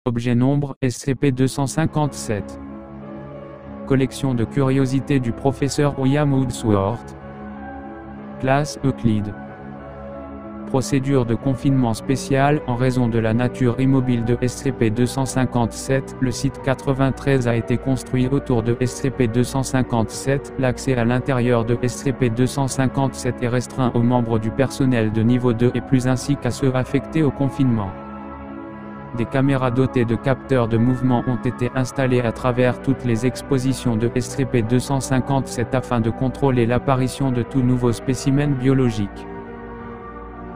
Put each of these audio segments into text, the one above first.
Objet nombre SCP-257. Collection de curiosités du professeur William Wordsworth. Classe Euclide. Procédure de confinement spéciale. En raison de la nature immobile de SCP-257, le site 93 a été construit autour de SCP-257. L'accès à l'intérieur de SCP-257 est restreint aux membres du personnel de niveau 2 et plus ainsi qu'à ceux affectés au confinement. Des caméras dotées de capteurs de mouvement ont été installées à travers toutes les expositions de SCP-257 afin de contrôler l'apparition de tout nouveau spécimen biologique.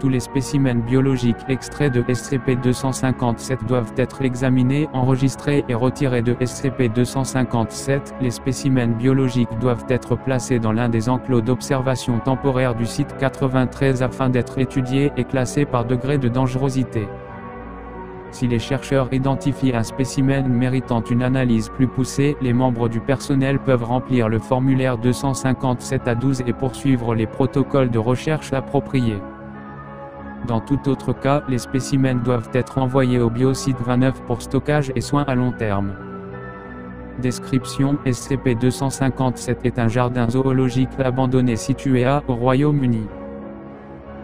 Tous les spécimens biologiques extraits de SCP-257 doivent être examinés, enregistrés et retirés de SCP-257. Les spécimens biologiques doivent être placés dans l'un des enclos d'observation temporaire du site 93 afin d'être étudiés et classés par degré de dangerosité. Si les chercheurs identifient un spécimen méritant une analyse plus poussée, les membres du personnel peuvent remplir le formulaire 257A12 et poursuivre les protocoles de recherche appropriés. Dans tout autre cas, les spécimens doivent être envoyés au biosite 29 pour stockage et soins à long terme. Description: SCP-257 est un jardin zoologique abandonné situé au Royaume-Uni.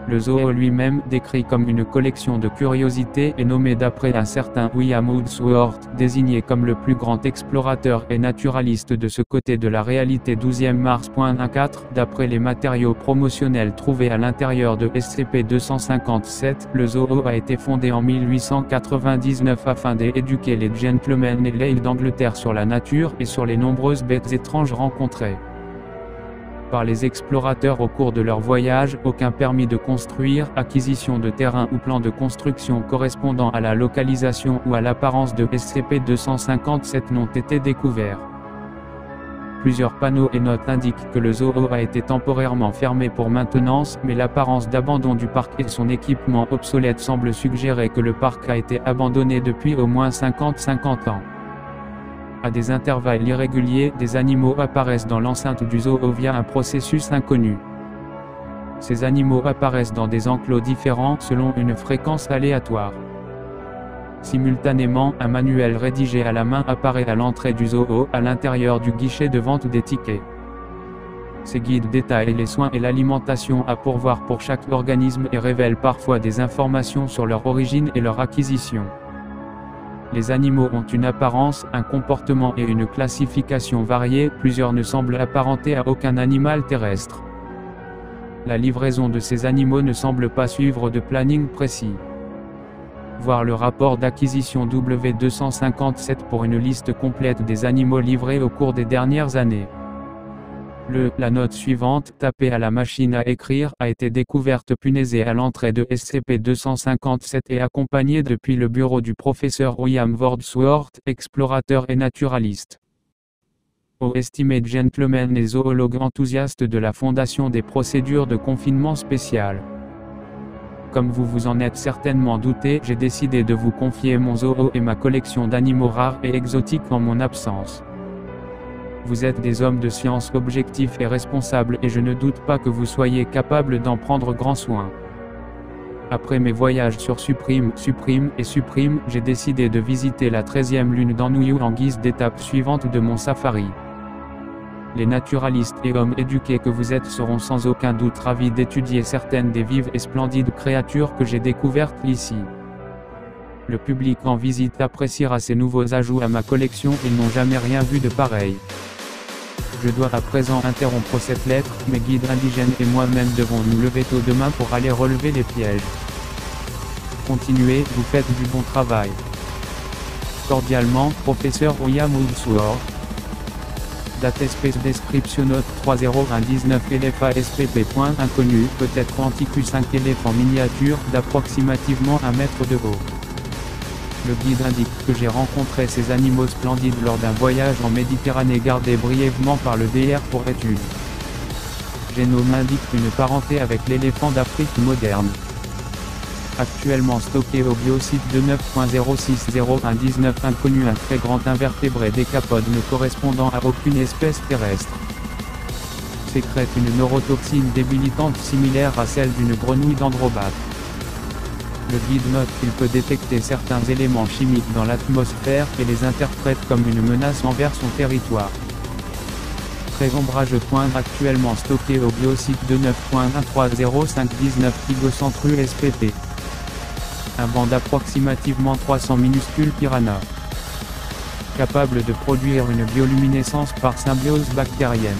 Le zoo lui-même, décrit comme une collection de curiosités, est nommé d'après un certain William Wordsworth, désigné comme le plus grand explorateur et naturaliste de ce côté de la réalité. 12e mars. 14. D'après les matériaux promotionnels trouvés à l'intérieur de SCP-257, le zoo a été fondé en 1899 afin d'éduquer les gentlemen et ladies d'Angleterre sur la nature et sur les nombreuses bêtes étranges rencontrées par les explorateurs au cours de leur voyage. Aucun permis de construire, acquisition de terrain ou plan de construction correspondant à la localisation ou à l'apparence de SCP-257 n'ont été découverts. Plusieurs panneaux et notes indiquent que le zoo a été temporairement fermé pour maintenance, mais l'apparence d'abandon du parc et son équipement obsolète semblent suggérer que le parc a été abandonné depuis au moins 50 ans. À des intervalles irréguliers, des animaux apparaissent dans l'enceinte du zoo via un processus inconnu. Ces animaux apparaissent dans des enclos différents selon une fréquence aléatoire. Simultanément, un manuel rédigé à la main apparaît à l'entrée du zoo, à l'intérieur du guichet de vente des tickets. Ces guides détaillent les soins et l'alimentation à pourvoir pour chaque organisme et révèlent parfois des informations sur leur origine et leur acquisition. Les animaux ont une apparence, un comportement et une classification variés, plusieurs ne semblent apparentés à aucun animal terrestre. La livraison de ces animaux ne semble pas suivre de planning précis. Voir le rapport d'acquisition W257 pour une liste complète des animaux livrés au cours des dernières années. La note suivante, tapée à la machine à écrire, a été découverte punaisée à l'entrée de SCP-257 et accompagnée depuis le bureau du professeur William Wordsworth, explorateur et naturaliste. Aux estimés gentlemen et zoologues enthousiastes de la Fondation des procédures de confinement spécial. Comme vous vous en êtes certainement douté, j'ai décidé de vous confier mon zoo et ma collection d'animaux rares et exotiques en mon absence. Vous êtes des hommes de science objectifs et responsables et je ne doute pas que vous soyez capables d'en prendre grand soin. Après mes voyages sur Supreme, j'ai décidé de visiter la 13e lune d'Anouilou en guise d'étape suivante de mon safari. Les naturalistes et hommes éduqués que vous êtes seront sans aucun doute ravis d'étudier certaines des vives et splendides créatures que j'ai découvertes ici. Le public en visite appréciera ces nouveaux ajouts à ma collection, ils n'ont jamais rien vu de pareil. Je dois à présent interrompre cette lettre, mes guides indigènes et moi-même devons nous lever tôt demain pour aller relever les pièges. Continuez, vous faites du bon travail. Cordialement, professeur William Wordsworth. Date espèce description note 3019 éléphant SPP. Inconnu, peut-être Anticus 5 éléphant miniature, d'approximativement 1 mètre de haut. Le guide indique que j'ai rencontré ces animaux splendides lors d'un voyage en Méditerranée gardé brièvement par le DR pour étude. Génome indique une parenté avec l'éléphant d'Afrique moderne. Actuellement stocké au biosite 29.06019 inconnu, un très grand invertébré décapode ne correspondant à aucune espèce terrestre. Sécrète une neurotoxine débilitante similaire à celle d'une grenouille d'Androbat. Le guide note qu'il peut détecter certains éléments chimiques dans l'atmosphère et les interprète comme une menace envers son territoire. Pré-ombrage poindre actuellement stocké au biosite de 9.1305119 Tigocentru SPP. Un banc d'approximativement 300 minuscules piranhas. Capable de produire une bioluminescence par symbiose bactérienne.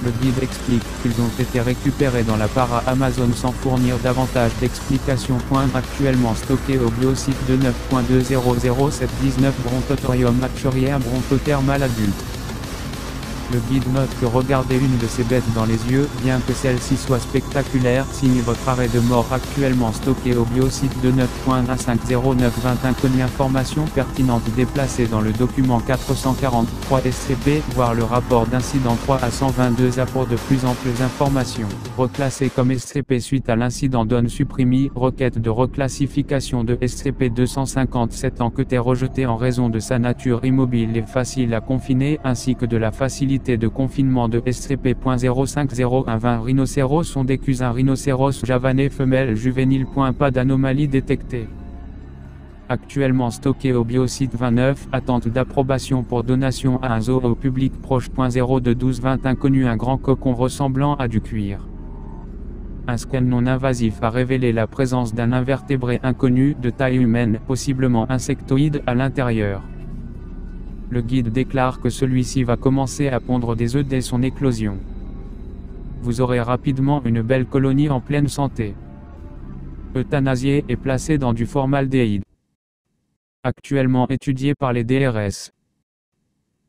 Le guide explique qu'ils ont été récupérés dans la para Amazon sans fournir davantage d'explications. Poindre actuellement stocké au biosite de 9.2007119 Brontothorium actuariae Brontothermal adulte. Le guide note que regarder une de ces bêtes dans les yeux, bien que celle-ci soit spectaculaire, signe votre arrêt de mort actuellement stocké au biosite de 9.15091 inconnu. Information pertinente déplacée dans le document 443 SCP, voir le rapport d'incident 3 à 122A pour de plus amples informations. Reclassé comme SCP suite à l'incident donne supprimée, requête de reclassification de SCP-257 enquêté rejeté en raison de sa nature immobile et facile à confiner, ainsi que de la facilité de confinement de SCP.05020 rhinocéros sont décus un rhinocéros javanais femelle juvénile. Pas d'anomalie détectée. Actuellement stocké au biosite 29, attente d'approbation pour donation à un zoo au public proche. 0 de 12-20 inconnu un grand cocon ressemblant à du cuir. Un scan non invasif a révélé la présence d'un invertébré inconnu de taille humaine, possiblement insectoïde, à l'intérieur. Le guide déclare que celui-ci va commencer à pondre des œufs dès son éclosion. Vous aurez rapidement une belle colonie en pleine santé. Euthanasié et placé dans du formaldéhyde. Actuellement étudié par les DRS.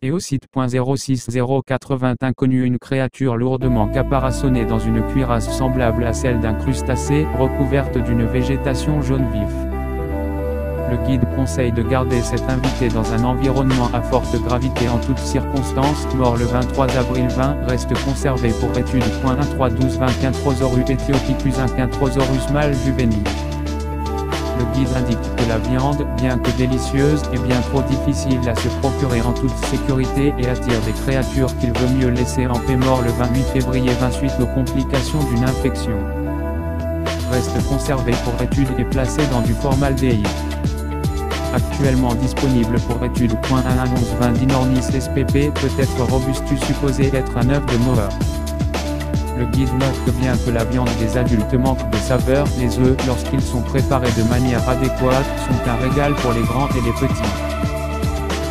Et au site .06080 inconnu une créature lourdement caparaçonnée dans une cuirasse semblable à celle d'un crustacé, recouverte d'une végétation jaune vif. Le guide conseille de garder cet invité dans un environnement à forte gravité en toutes circonstances. Mort le 23 avril 20, reste conservé pour étude. 1.3.12.20 Quintrosaurus Ethiopicus Quintrosaurus mâle juvénile. Le guide indique que la viande, bien que délicieuse, est bien trop difficile à se procurer en toute sécurité et attire des créatures qu'il vaut mieux laisser en paix. Mort le 28 février 20 suite aux complications d'une infection. Reste conservé pour étude et placé dans du formaldéhyde. Actuellement disponible pour étude. 1.1120 Dinornis SPP, peut-être robustus supposé être un œuf de Moa. Le guide note que bien que la viande des adultes manque de saveur, les œufs, lorsqu'ils sont préparés de manière adéquate, sont un régal pour les grands et les petits.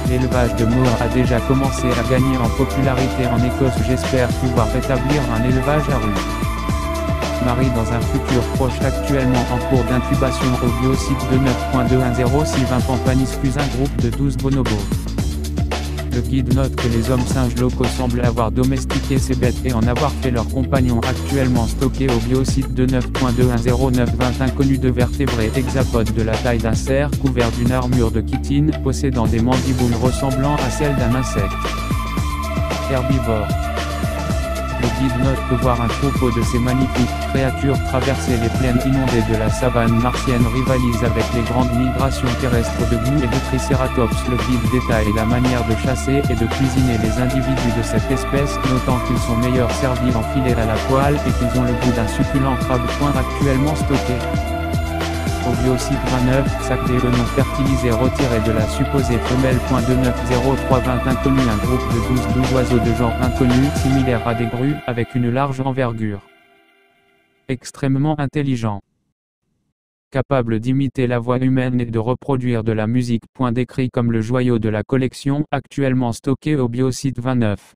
L'élevage de Moa a déjà commencé à gagner en popularité en Écosse. J'espère pouvoir rétablir un élevage à rue. Marie dans un futur proche actuellement en cours d'incubation au biosite de 9.21060 Pampaniscus un groupe de 12 bonobos. Le guide note que les hommes singes locaux semblent avoir domestiqué ces bêtes et en avoir fait leurs compagnons. Actuellement stocké au biosite de 9.21090 inconnu de vertébrés hexapodes de la taille d'un cerf couvert d'une armure de chitine, possédant des mandibules ressemblant à celles d'un insecte. Herbivore. Le guide note que voir un troupeau de ces magnifiques créatures traverser les plaines inondées de la savane martienne rivalise avec les grandes migrations terrestres de gnous et de tricératops. Le guide détaille la manière de chasser et de cuisiner les individus de cette espèce, notant qu'ils sont meilleurs servis en filet à la poêle et qu'ils ont le goût d'un succulent crabe. Actuellement stocké au biosite 29, sacré le non fertilisé retiré de la supposée femelle. 2903020 inconnu un groupe de 12 oiseaux de genre inconnu, similaires à des grues, avec une large envergure. Extrêmement intelligent. Capable d'imiter la voix humaine et de reproduire de la musique. Décrit comme le joyau de la collection, actuellement stocké au biosite 29.